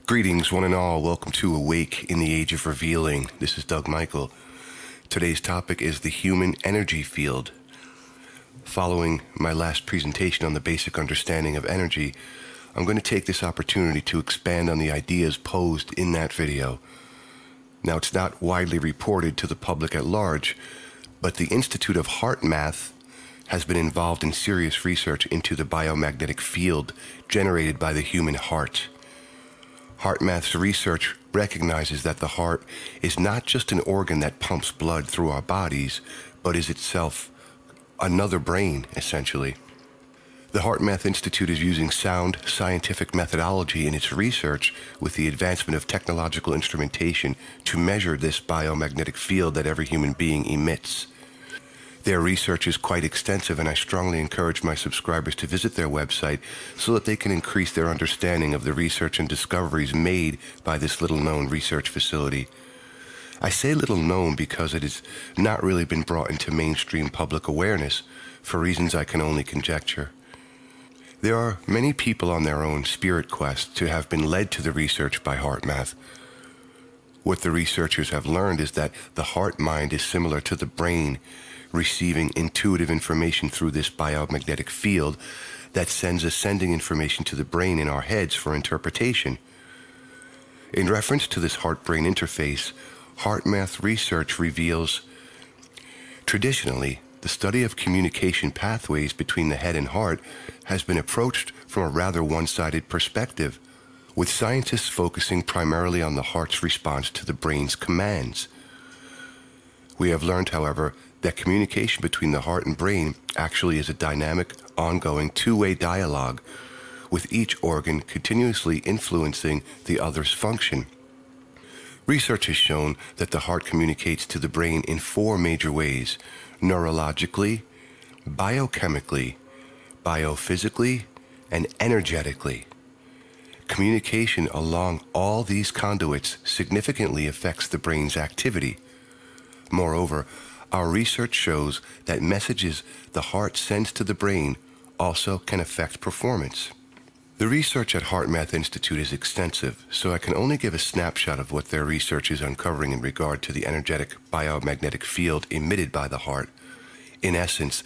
Greetings, one and all. Welcome to Awake in the Age of Revealing. This is Doug Michael. Today's topic is the human energy field. Following my last presentation on the basic understanding of energy, I'm going to take this opportunity to expand on the ideas posed in that video. Now, it's not widely reported to the public at large, but the Institute of Heart Math has been involved in serious research into the biomagnetic field generated by the human heart. HeartMath's research recognizes that the heart is not just an organ that pumps blood through our bodies, but is itself another brain, essentially. The HeartMath Institute is using sound scientific methodology in its research with the advancement of technological instrumentation to measure this biomagnetic field that every human being emits. Their research is quite extensive, and I strongly encourage my subscribers to visit their website so that they can increase their understanding of the research and discoveries made by this little-known research facility. I say little known because it has not really been brought into mainstream public awareness, for reasons I can only conjecture. There are many people on their own spirit quest to have been led to the research by HeartMath. What the researchers have learned is that the heart mind is similar to the brain, receiving intuitive information through this biomagnetic field that sends ascending information to the brain in our heads for interpretation. In reference to this heart-brain interface, HeartMath research reveals, traditionally, the study of communication pathways between the head and heart has been approached from a rather one-sided perspective, with scientists focusing primarily on the heart's response to the brain's commands. We have learned, however, that communication between the heart and brain actually is a dynamic, ongoing, two-way dialogue, with each organ continuously influencing the other's function. Research has shown that the heart communicates to the brain in four major ways: neurologically, biochemically, biophysically, and energetically. Communication along all these conduits significantly affects the brain's activity. Moreover, our research shows that messages the heart sends to the brain also can affect performance. The research at HeartMath Institute is extensive, so I can only give a snapshot of what their research is uncovering in regard to the energetic biomagnetic field emitted by the heart. In essence,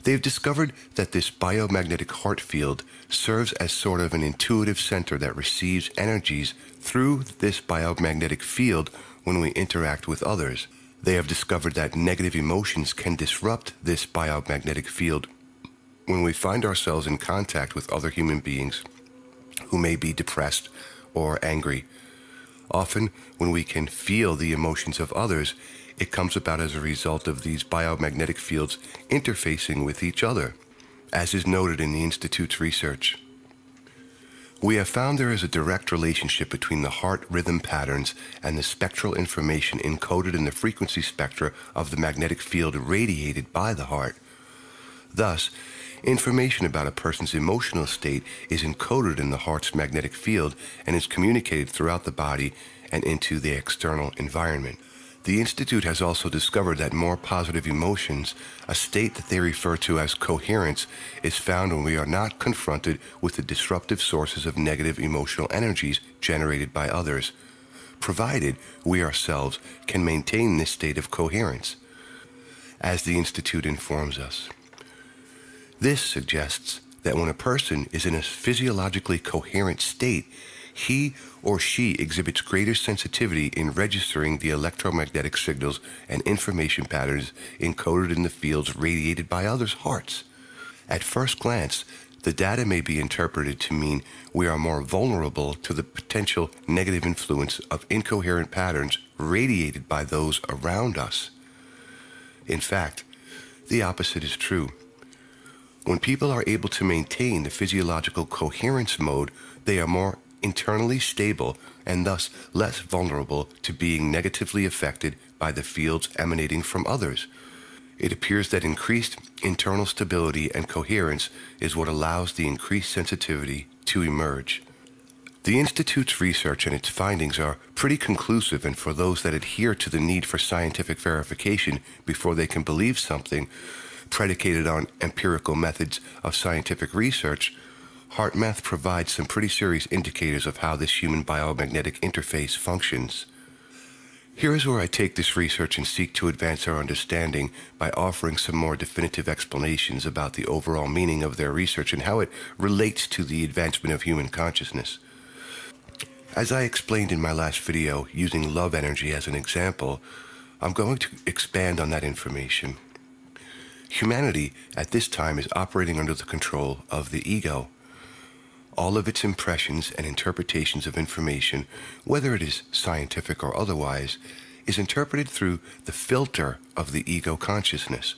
they've discovered that this biomagnetic heart field serves as sort of an intuitive center that receives energies through this biomagnetic field when we interact with others. They have discovered that negative emotions can disrupt this biomagnetic field when we find ourselves in contact with other human beings who may be depressed or angry. Often, when we can feel the emotions of others, it comes about as a result of these biomagnetic fields interfacing with each other, as is noted in the Institute's research. We have found there is a direct relationship between the heart rhythm patterns and the spectral information encoded in the frequency spectra of the magnetic field radiated by the heart. Thus, information about a person's emotional state is encoded in the heart's magnetic field and is communicated throughout the body and into the external environment. The Institute has also discovered that more positive emotions, a state that they refer to as coherence, is found when we are not confronted with the disruptive sources of negative emotional energies generated by others, provided we ourselves can maintain this state of coherence, as the Institute informs us. This suggests that when a person is in a physiologically coherent state, he or she exhibits greater sensitivity in registering the electromagnetic signals and information patterns encoded in the fields radiated by others' hearts. At first glance, the data may be interpreted to mean we are more vulnerable to the potential negative influence of incoherent patterns radiated by those around us. In fact, the opposite is true. When people are able to maintain the physiological coherence mode, they are more internally stable and thus less vulnerable to being negatively affected by the fields emanating from others. It appears that increased internal stability and coherence is what allows the increased sensitivity to emerge. The Institute's research and its findings are pretty conclusive, and for those that adhere to the need for scientific verification before they can believe something, predicated on empirical methods of scientific research, HeartMath provides some pretty serious indicators of how this human biomagnetic interface functions. Here is where I take this research and seek to advance our understanding by offering some more definitive explanations about the overall meaning of their research and how it relates to the advancement of human consciousness. As I explained in my last video, using love energy as an example, I'm going to expand on that information. Humanity at this time is operating under the control of the ego. All of its impressions and interpretations of information, whether it is scientific or otherwise, is interpreted through the filter of the ego consciousness.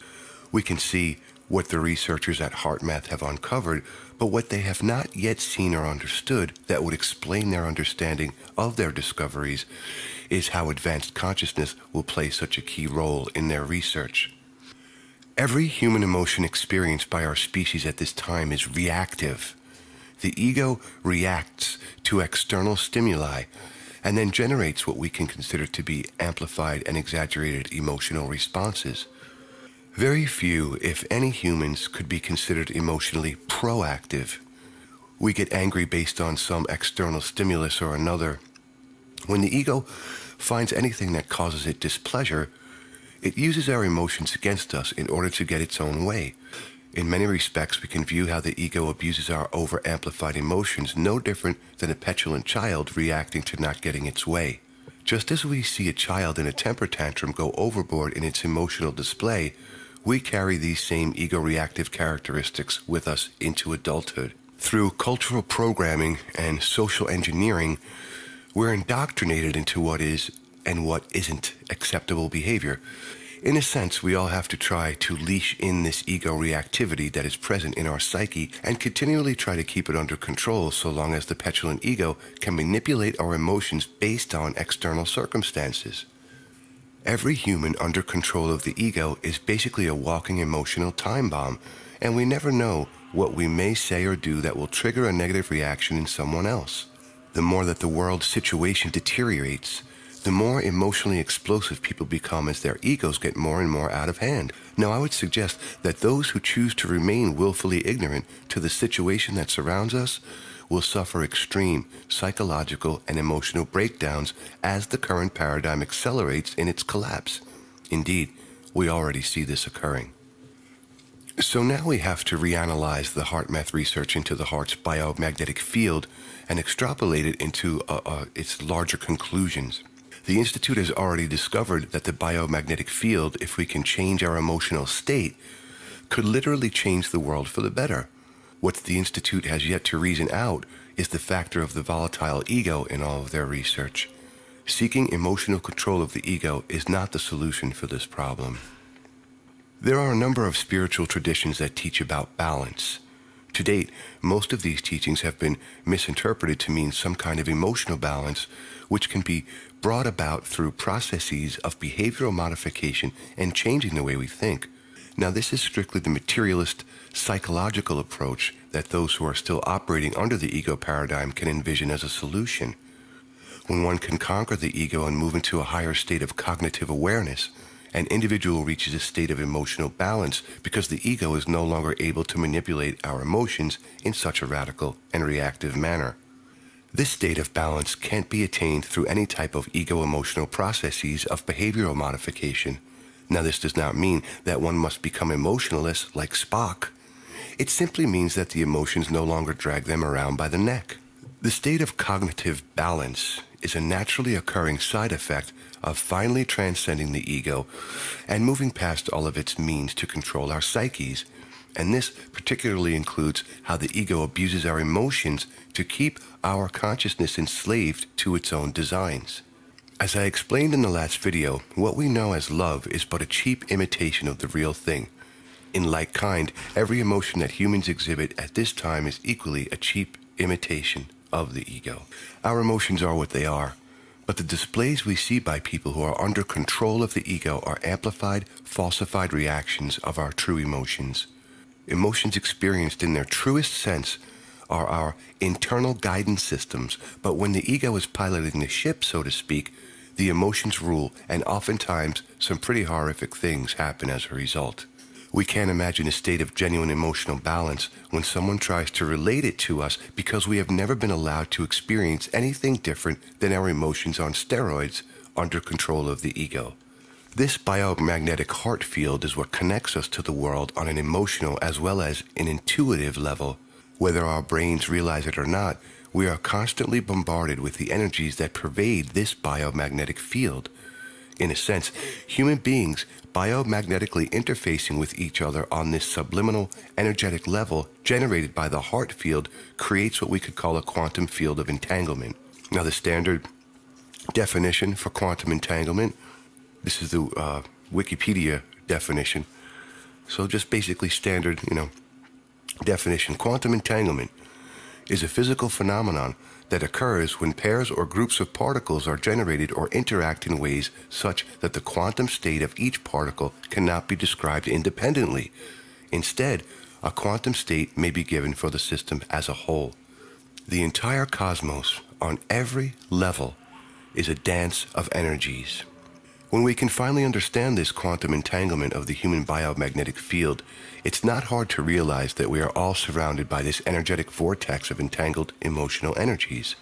We can see what the researchers at HeartMath have uncovered, but what they have not yet seen or understood that would explain their understanding of their discoveries is how advanced consciousness will play such a key role in their research. Every human emotion experienced by our species at this time is reactive. The ego reacts to external stimuli and then generates what we can consider to be amplified and exaggerated emotional responses. Very few, if any, humans could be considered emotionally proactive. We get angry based on some external stimulus or another. When the ego finds anything that causes it displeasure, it uses our emotions against us in order to get its own way. In many respects, we can view how the ego abuses our over-amplified emotions no different than a petulant child reacting to not getting its way. Just as we see a child in a temper tantrum go overboard in its emotional display, we carry these same ego-reactive characteristics with us into adulthood. Through cultural programming and social engineering, we're indoctrinated into what is and what isn't acceptable behavior. In a sense, we all have to try to leash in this ego reactivity that is present in our psyche and continually try to keep it under control so long as the petulant ego can manipulate our emotions based on external circumstances. Every human under control of the ego is basically a walking emotional time bomb, and we never know what we may say or do that will trigger a negative reaction in someone else. The more that the world's situation deteriorates, the more emotionally explosive people become as their egos get more and more out of hand. Now, I would suggest that those who choose to remain willfully ignorant to the situation that surrounds us will suffer extreme psychological and emotional breakdowns as the current paradigm accelerates in its collapse. Indeed, we already see this occurring. So now we have to reanalyze the HeartMath research into the heart's biomagnetic field and extrapolate it into its larger conclusions. The Institute has already discovered that the biomagnetic field, if we can change our emotional state, could literally change the world for the better. What the Institute has yet to reason out is the factor of the volatile ego in all of their research. Seeking emotional control of the ego is not the solution for this problem. There are a number of spiritual traditions that teach about balance. To date, most of these teachings have been misinterpreted to mean some kind of emotional balance, which can be brought about through processes of behavioral modification and changing the way we think. Now, this is strictly the materialist, psychological approach that those who are still operating under the ego paradigm can envision as a solution. When one can conquer the ego and move into a higher state of cognitive awareness, an individual reaches a state of emotional balance because the ego is no longer able to manipulate our emotions in such a radical and reactive manner. This state of balance can't be attained through any type of ego-emotional processes of behavioral modification. Now, this does not mean that one must become emotionless like Spock. It simply means that the emotions no longer drag them around by the neck. The state of cognitive balance is a naturally occurring side effect of finally transcending the ego and moving past all of its means to control our psyches. And this particularly includes how the ego abuses our emotions to keep our consciousness enslaved to its own designs. As I explained in the last video, what we know as love is but a cheap imitation of the real thing. In like kind, every emotion that humans exhibit at this time is equally a cheap imitation of the ego. Our emotions are what they are, but the displays we see by people who are under control of the ego are amplified, falsified reactions of our true emotions. Emotions experienced in their truest sense are our internal guidance systems, but when the ego is piloting the ship, so to speak, the emotions rule, and oftentimes some pretty horrific things happen as a result. We can't imagine a state of genuine emotional balance when someone tries to relate it to us because we have never been allowed to experience anything different than our emotions on steroids under control of the ego. This biomagnetic heart field is what connects us to the world on an emotional as well as an intuitive level. Whether our brains realize it or not, we are constantly bombarded with the energies that pervade this biomagnetic field. In a sense, human beings biomagnetically interfacing with each other on this subliminal energetic level generated by the heart field creates what we could call a quantum field of entanglement. Now, the standard definition for quantum entanglement, this is the Wikipedia definition. So just basically standard, definition. Quantum entanglement is a physical phenomenon that occurs when pairs or groups of particles are generated or interact in ways such that the quantum state of each particle cannot be described independently. Instead, a quantum state may be given for the system as a whole. The entire cosmos, on every level, is a dance of energies. When we can finally understand this quantum entanglement of the human biomagnetic field, it's not hard to realize that we are all surrounded by this energetic vortex of entangled emotional energies.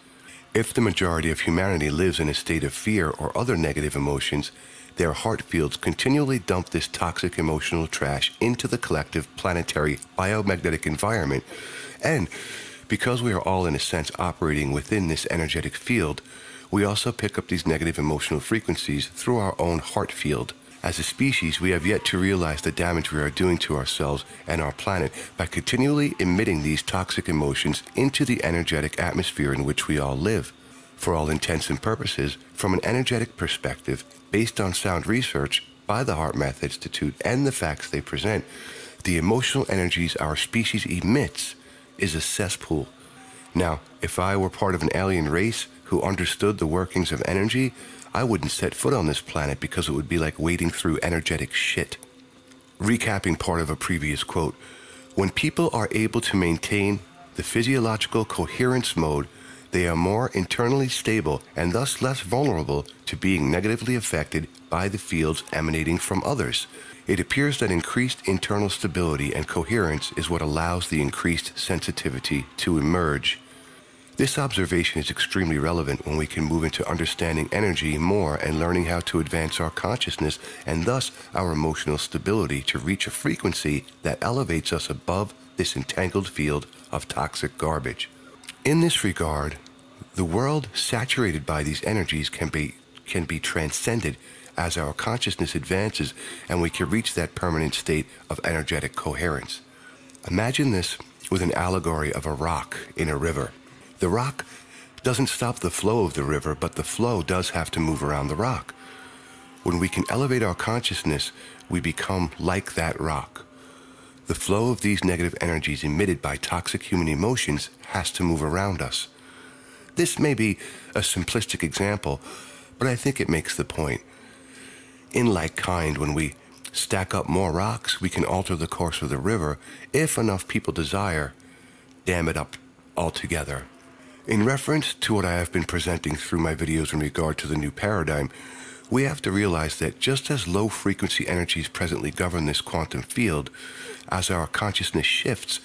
If the majority of humanity lives in a state of fear or other negative emotions, their heart fields continually dump this toxic emotional trash into the collective planetary biomagnetic environment, and because we are all in a sense operating within this energetic field, we also pick up these negative emotional frequencies through our own heart field. As a species, we have yet to realize the damage we are doing to ourselves and our planet by continually emitting these toxic emotions into the energetic atmosphere in which we all live. For all intents and purposes, from an energetic perspective, based on sound research by the HeartMath Institute and the facts they present, the emotional energies our species emits is a cesspool. Now, if I were part of an alien race who understood the workings of energy, I wouldn't set foot on this planet because it would be like wading through energetic shit. Recapping part of a previous quote, when people are able to maintain the physiological coherence mode, they are more internally stable and thus less vulnerable to being negatively affected by the fields emanating from others. It appears that increased internal stability and coherence is what allows the increased sensitivity to emerge. This observation is extremely relevant when we can move into understanding energy more and learning how to advance our consciousness and thus our emotional stability to reach a frequency that elevates us above this entangled field of toxic garbage. In this regard, the world saturated by these energies can be transcended as our consciousness advances and we can reach that permanent state of energetic coherence. Imagine this with an allegory of a rock in a river. The rock doesn't stop the flow of the river, but the flow does have to move around the rock. When we can elevate our consciousness, we become like that rock. The flow of these negative energies emitted by toxic human emotions has to move around us. This may be a simplistic example, but I think it makes the point. In like kind, when we stack up more rocks, we can alter the course of the river if enough people desire, dam it up altogether. In reference to what I have been presenting through my videos in regard to the new paradigm, we have to realize that just as low-frequency energies presently govern this quantum field, as our consciousness shifts,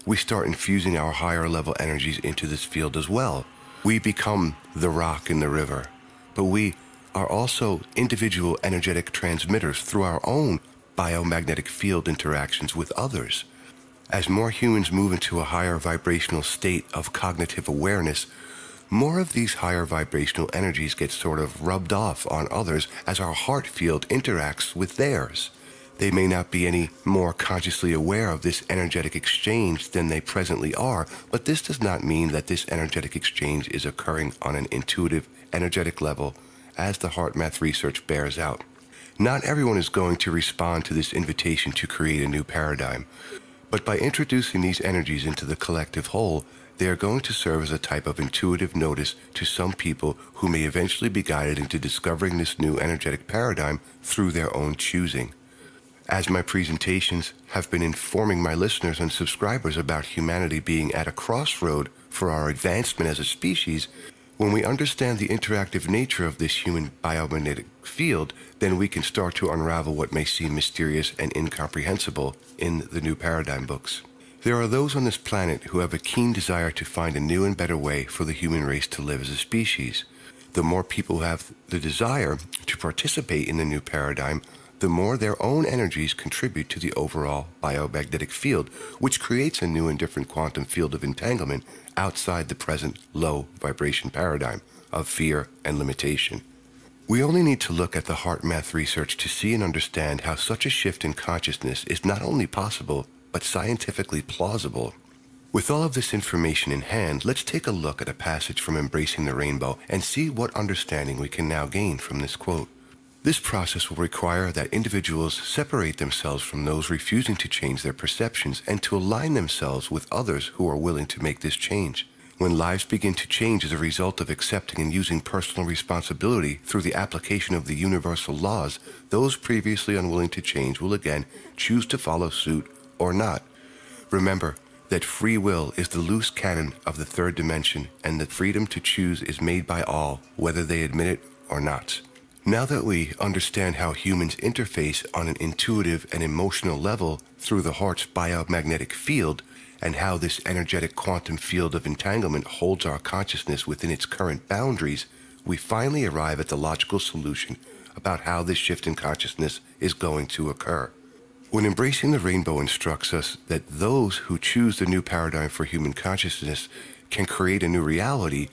we start infusing our higher-level energies into this field as well. We become the rock in the river, but we are also individual energetic transmitters through our own biomagnetic field interactions with others. As more humans move into a higher vibrational state of cognitive awareness, more of these higher vibrational energies get sort of rubbed off on others as our heart field interacts with theirs. They may not be any more consciously aware of this energetic exchange than they presently are, but this does not mean that this energetic exchange is occurring on an intuitive, energetic level, as the HeartMath research bears out. Not everyone is going to respond to this invitation to create a new paradigm. But by introducing these energies into the collective whole, they are going to serve as a type of intuitive notice to some people who may eventually be guided into discovering this new energetic paradigm through their own choosing. As my presentations have been informing my listeners and subscribers about humanity being at a crossroad for our advancement as a species, When we understand the interactive nature of this human biomagnetic field, then we can start to unravel what may seem mysterious and incomprehensible in the New Paradigm books. There are those on this planet who have a keen desire to find a new and better way for the human race to live as a species. The more people have the desire to participate in the new paradigm, the more their own energies contribute to the overall biomagnetic field, which creates a new and different quantum field of entanglement outside the present low vibration paradigm of fear and limitation. We only need to look at the heart math research to see and understand how such a shift in consciousness is not only possible, but scientifically plausible. With all of this information in hand, let's take a look at a passage from Embracing the Rainbow and see what understanding we can now gain from this quote. This process will require that individuals separate themselves from those refusing to change their perceptions and to align themselves with others who are willing to make this change. When lives begin to change as a result of accepting and using personal responsibility through the application of the universal laws, those previously unwilling to change will again choose to follow suit or not. Remember that free will is the loose cannon of the third dimension, and that freedom to choose is made by all, whether they admit it or not. Now that we understand how humans interface on an intuitive and emotional level through the heart's biomagnetic field, and how this energetic quantum field of entanglement holds our consciousness within its current boundaries, we finally arrive at the logical solution about how this shift in consciousness is going to occur. When Embracing the Rainbow instructs us that those who choose the new paradigm for human consciousness can create a new reality,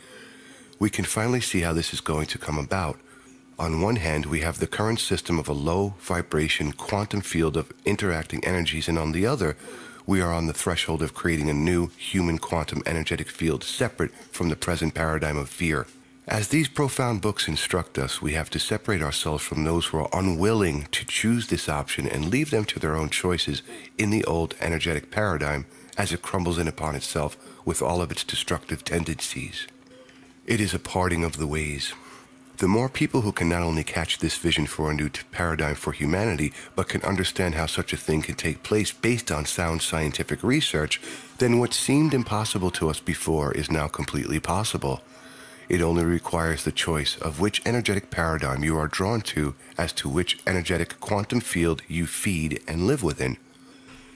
we can finally see how this is going to come about. On one hand, we have the current system of a low vibration quantum field of interacting energies, and on the other, we are on the threshold of creating a new human quantum energetic field separate from the present paradigm of fear. As these profound books instruct us, we have to separate ourselves from those who are unwilling to choose this option and leave them to their own choices in the old energetic paradigm as it crumbles in upon itself with all of its destructive tendencies. It is a parting of the ways. The more people who can not only catch this vision for a new paradigm for humanity, but can understand how such a thing can take place based on sound scientific research, then what seemed impossible to us before is now completely possible. It only requires the choice of which energetic paradigm you are drawn to as to which energetic quantum field you feed and live within.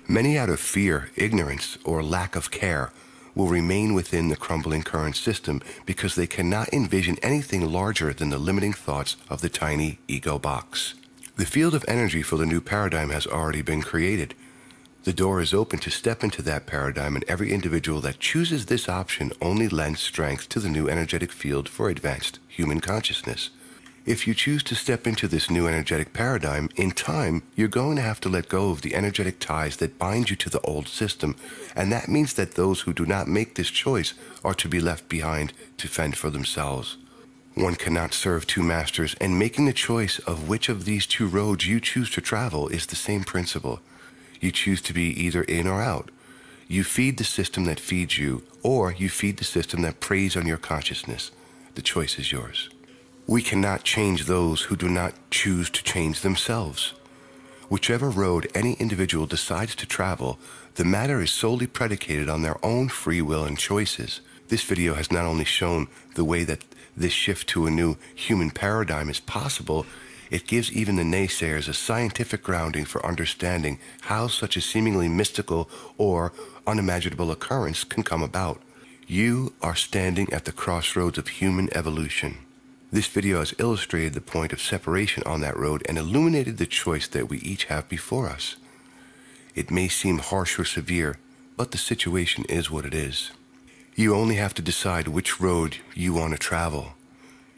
Many out of fear, ignorance, or lack of care will remain within the crumbling current system because they cannot envision anything larger than the limiting thoughts of the tiny ego box. The field of energy for the new paradigm has already been created. The door is open to step into that paradigm, and every individual that chooses this option only lends strength to the new energetic field for advanced human consciousness. If you choose to step into this new energetic paradigm, in time, you're going to have to let go of the energetic ties that bind you to the old system, and that means that those who do not make this choice are to be left behind to fend for themselves. One cannot serve two masters, and making the choice of which of these two roads you choose to travel is the same principle. You choose to be either in or out. You feed the system that feeds you, or you feed the system that preys on your consciousness. The choice is yours. We cannot change those who do not choose to change themselves. Whichever road any individual decides to travel, the matter is solely predicated on their own free will and choices. This video has not only shown the way that this shift to a new human paradigm is possible, it gives even the naysayers a scientific grounding for understanding how such a seemingly mystical or unimaginable occurrence can come about. You are standing at the crossroads of human evolution. This video has illustrated the point of separation on that road and illuminated the choice that we each have before us. It may seem harsh or severe, but the situation is what it is. You only have to decide which road you want to travel.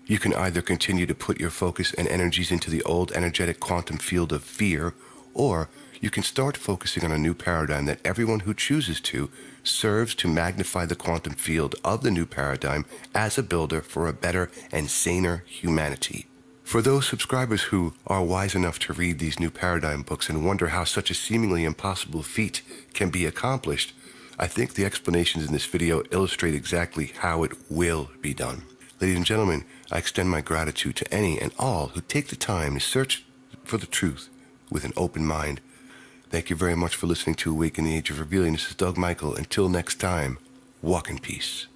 You can either continue to put your focus and energies into the old energetic quantum field of fear, or you can start focusing on a new paradigm that everyone who chooses to serves to magnify the quantum field of the new paradigm as a builder for a better and saner humanity. For those subscribers who are wise enough to read these new paradigm books and wonder how such a seemingly impossible feat can be accomplished, I think the explanations in this video illustrate exactly how it will be done. Ladies and gentlemen, I extend my gratitude to any and all who take the time to search for the truth with an open mind. Thank you very much for listening to Awake in the Age of Revealing. This is Doug Michael. Until next time, walk in peace.